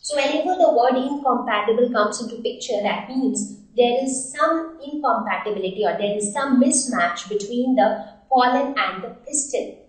So whenever the word incompatible comes into picture, that means there is some incompatibility or there is some mismatch between the pollen and the pistil.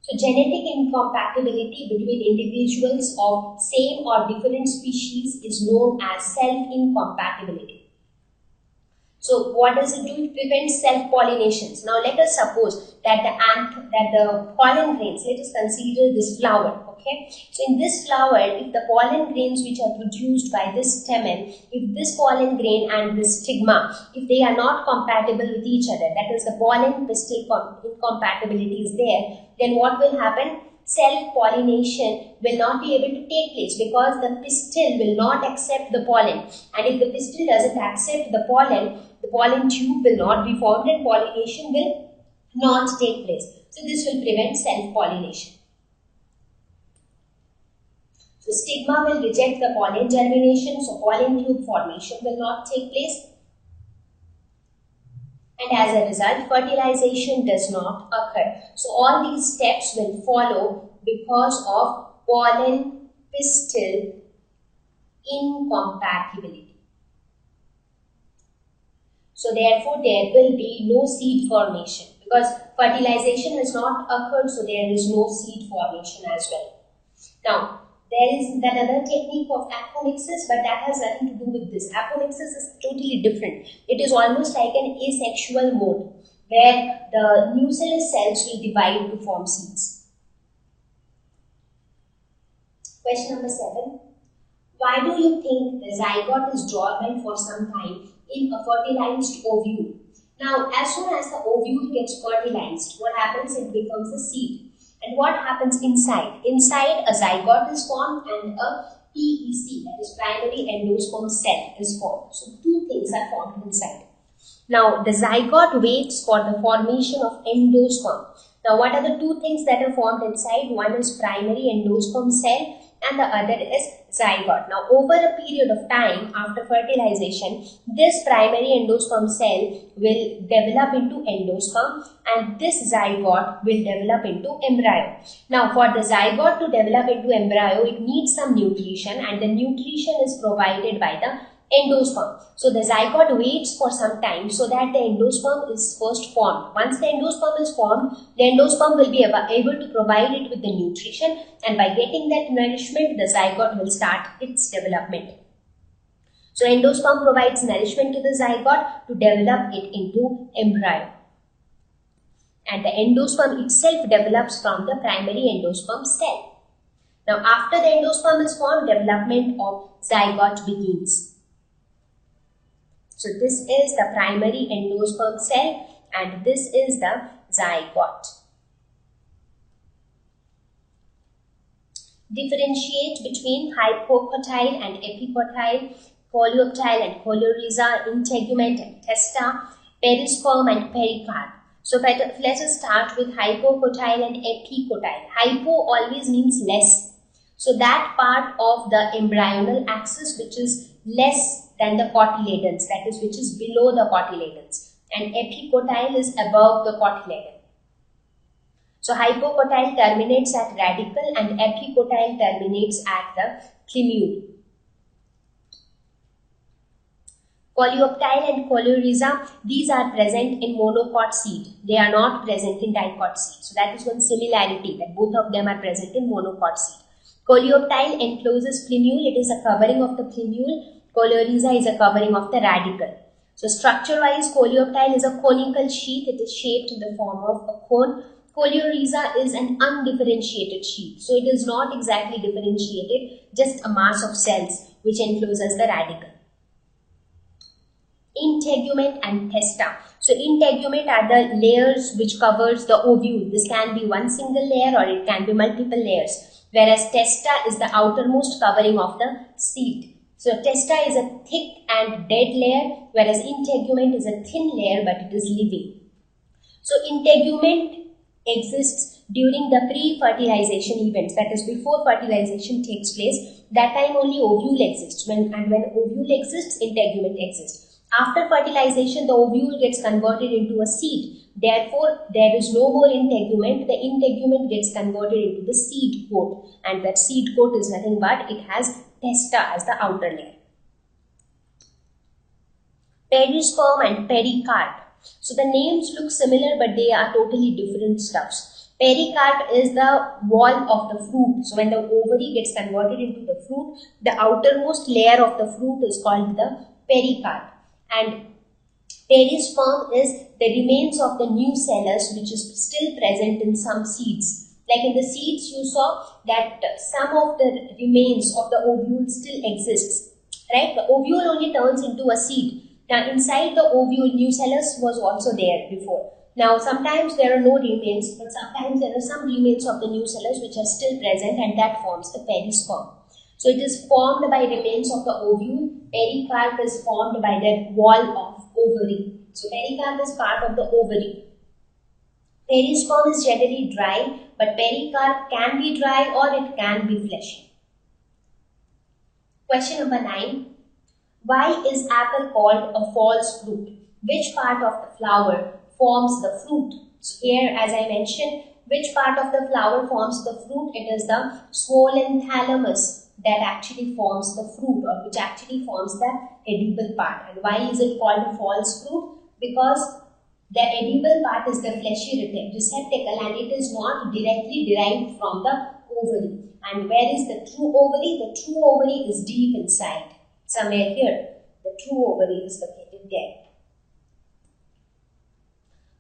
So genetic incompatibility between individuals of same or different species is known as self-incompatibility. So what does it do? It prevents self-pollinations. Now let us suppose that the pollen grains, let us consider this flower, okay? So in this flower, if the pollen grains which are produced by this stamen, if this pollen grain and this stigma, if they are not compatible with each other, that is the pollen pistil incompatibility is there, then what will happen? Self-pollination will not be able to take place because the pistil will not accept the pollen, and if the pistil doesn't accept the pollen tube will not be formed and pollination will not take place. So this will prevent self-pollination. So stigma will reject the pollen germination, so pollen tube formation will not take place. And as a result, fertilization does not occur. So all these steps will follow because of pollen pistil incompatibility. So therefore, there will be no seed formation because fertilization has not occurred, so there is no seed formation as well. Now, there is another technique of apomixis, but that has nothing to do with this. Apomixis is totally different. It is almost like an asexual mode where the nucellus cells will divide to form seeds. Question number 7. Why do you think the zygote is dormant for some time in a fertilized ovule? Now, as soon as the ovule gets fertilized, what happens? It becomes a seed. And what happens inside? Inside, a zygote is formed and a PEC, that is primary endosperm cell, is formed. So, two things are formed inside. Now, the zygote waits for the formation of endosperm. Now, what are the two things that are formed inside? One is primary endosperm cell and the other is zygote. Now, over a period of time after fertilization, this primary endosperm cell will develop into endosperm and this zygote will develop into embryo. Now, for the zygote to develop into embryo, it needs some nutrition and the nutrition is provided by the endosperm. So, the zygote waits for some time so that the endosperm is first formed. Once the endosperm is formed, the endosperm will be able to provide it with the nutrition, and by getting that nourishment, the zygote will start its development. So, endosperm provides nourishment to the zygote to develop it into embryo. And the endosperm itself develops from the primary endosperm cell. Now, after the endosperm is formed, development of zygote begins. So, this is the primary endosperm cell and this is the zygote. Differentiate between hypocotyle and epicotyle, coleoptile and coleorhiza, integument and testa, perisperm and pericarp. So, let us start with hypocotyle and epicotyle. Hypo always means less. So, that part of the embryonal axis which is less than the cotyledons, that is which is below the cotyledons, and epicotyle is above the cotyledon. So hypocotyle terminates at radicle and epicotyle terminates at the climule. Coleoptile and coleorhiza, these are present in monocot seed. They are not present in dicot seed. So that is one similarity, that both of them are present in monocot seed. Coleoptile encloses plumule, it is a covering of the plumule. Coleorhiza is a covering of the radicle. So structure-wise, coleoptile is a conical sheath. It is shaped in the form of a cone. Coleorhiza is an undifferentiated sheath. So it is not exactly differentiated, just a mass of cells which encloses the radicle. Integument and testa. So integument are the layers which covers the ovule. This can be one single layer or it can be multiple layers. Whereas testa is the outermost covering of the seed. So testa is a thick and dead layer, whereas integument is a thin layer but it is living. So integument exists during the pre-fertilization events, that is before fertilization takes place. That time only ovule exists, and when ovule exists, integument exists. After fertilization, the ovule gets converted into a seed. Therefore, there is no more integument. The integument gets converted into the seed coat, and that seed coat is nothing but it has testa as the outer layer. Perisperm and pericarp. So the names look similar, but they are totally different stuffs. Pericarp is the wall of the fruit. So when the ovary gets converted into the fruit, the outermost layer of the fruit is called the pericarp. And perisperm is the remains of the nucellus which is still present in some seeds. Like in the seeds you saw that some of the remains of the ovule still exists. Right? The ovule only turns into a seed. Now inside the ovule, nucellus was also there before. Now sometimes there are no remains, but sometimes there are some remains of the nucellus which are still present, and that forms the perisperm. So it is formed by remains of the ovule. Pericarp is formed by the wall of ovary. So pericarp is part of the ovary. Perisperm is generally dry, but pericarp can be dry or it can be fleshy. Question number 9. Why is apple called a false fruit? Which part of the flower forms the fruit? So here, as I mentioned, which part of the flower forms the fruit? It is the swollen thalamus that actually forms the fruit, or which actually forms the edible part. And why is it called a false fruit? Because the edible part is the fleshy receptacle and it is not directly derived from the ovary. And where is the true ovary? The true ovary is deep inside. Somewhere here, the true ovary is located there.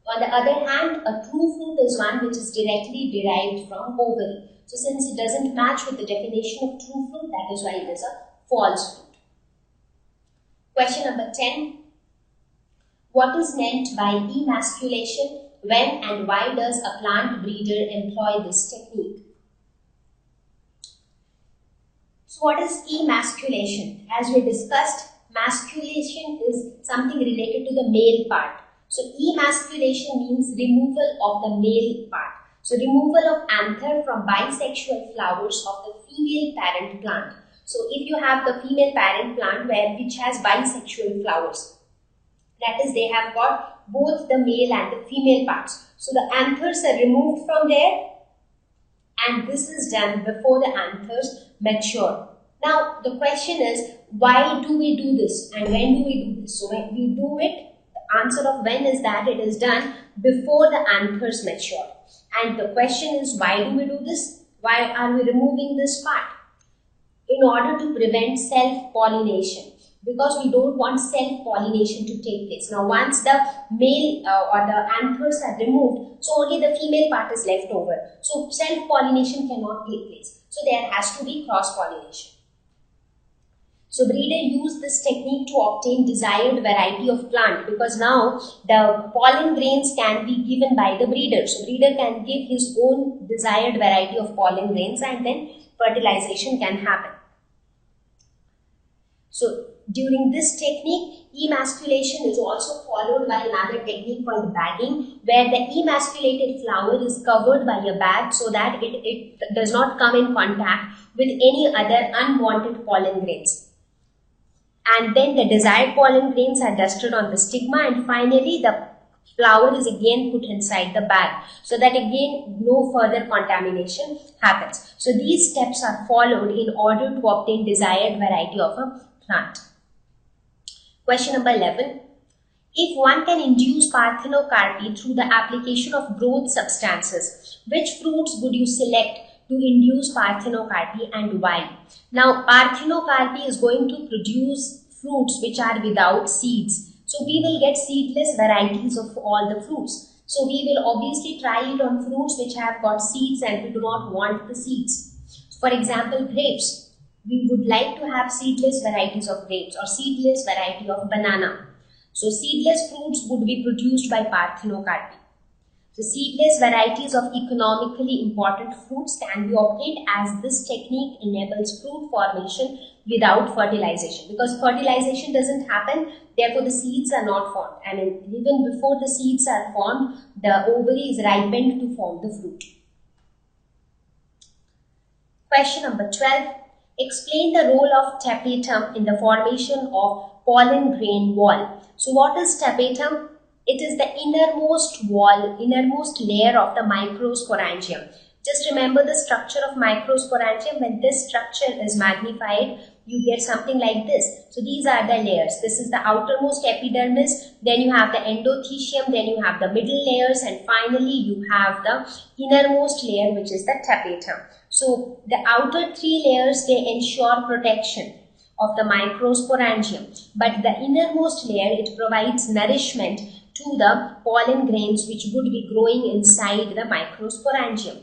On the other hand, a true fruit is one which is directly derived from ovary. So since it doesn't match with the definition of true fruit, that is why it is a false fruit. Question number 10. What is meant by emasculation? When and why does a plant breeder employ this technique? So what is emasculation? As we discussed, masculation is something related to the male part. So emasculation means removal of the male part. So removal of anther from bisexual flowers of the female parent plant. So if you have the female parent plant which has bisexual flowers, that is, they have got both the male and the female parts. So the anthers are removed from there, and this is done before the anthers mature. Now the question is, why do we do this and when do we do this? So when we do it, the answer of when is that it is done before the anthers mature. And the question is, why do we do this? Why are we removing this part? In order to prevent self-pollination, because we don't want self-pollination to take place. Now once the male or the anthers are removed, so only the female part is left over. So self-pollination cannot take place. So there has to be cross-pollination. So breeder use this technique to obtain desired variety of plant, because now the pollen grains can be given by the breeder. So breeder can give his own desired variety of pollen grains and then fertilization can happen. So during this technique, emasculation is also followed by another technique called bagging, where the emasculated flower is covered by a bag so that it does not come in contact with any other unwanted pollen grains. And then the desired pollen grains are dusted on the stigma, and finally the flower is again put inside the bag so that again no further contamination happens. So these steps are followed in order to obtain desired variety of a plant. Question number 11. If one can induce parthenocarpy through the application of growth substances, which fruits would you select to induce parthenocarpy and why? Now parthenocarpy is going to produce fruits which are without seeds. So we will get seedless varieties of all the fruits. So we will obviously try it on fruits which have got seeds and we do not want the seeds. For example, grapes. We would like to have seedless varieties of grapes or seedless variety of banana. So seedless fruits would be produced by parthenocarpy. So seedless varieties of economically important fruits can be obtained, as this technique enables fruit formation without fertilization. Because fertilization doesn't happen, therefore the seeds are not formed. I mean, even before the seeds are formed, the ovary is ripened to form the fruit. Question number 12. Explain the role of tapetum in the formation of pollen grain wall. So what is tapetum? It is the innermost wall, innermost layer of the microsporangium. Just remember the structure of microsporangium. When this structure is magnified, you get something like this. So these are the layers. This is the outermost epidermis, then you have the endothecium, then you have the middle layers, and finally you have the innermost layer, which is the tapetum. So the outer three layers, they ensure protection of the microsporangium, but the innermost layer, it provides nourishment to the pollen grains which would be growing inside the microsporangium,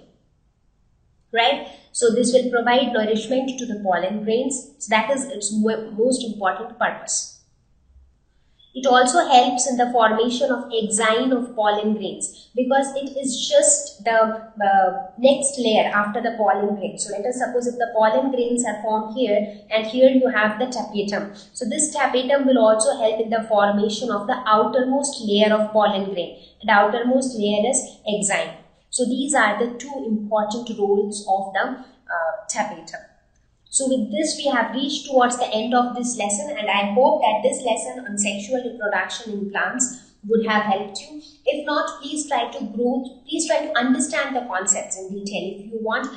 right? So this will provide nourishment to the pollen grains. So that is its most important purpose. It also helps in the formation of exine of pollen grains, because it is just the next layer after the pollen grain. So let us suppose if the pollen grains are formed here, and here you have the tapetum. So this tapetum will also help in the formation of the outermost layer of pollen grain. And the outermost layer is exine. So these are the two important roles of the tapetum. So with this, we have reached towards the end of this lesson, and I hope that this lesson on sexual reproduction in plants would have helped you. If not, please try to understand the concepts in detail. If you want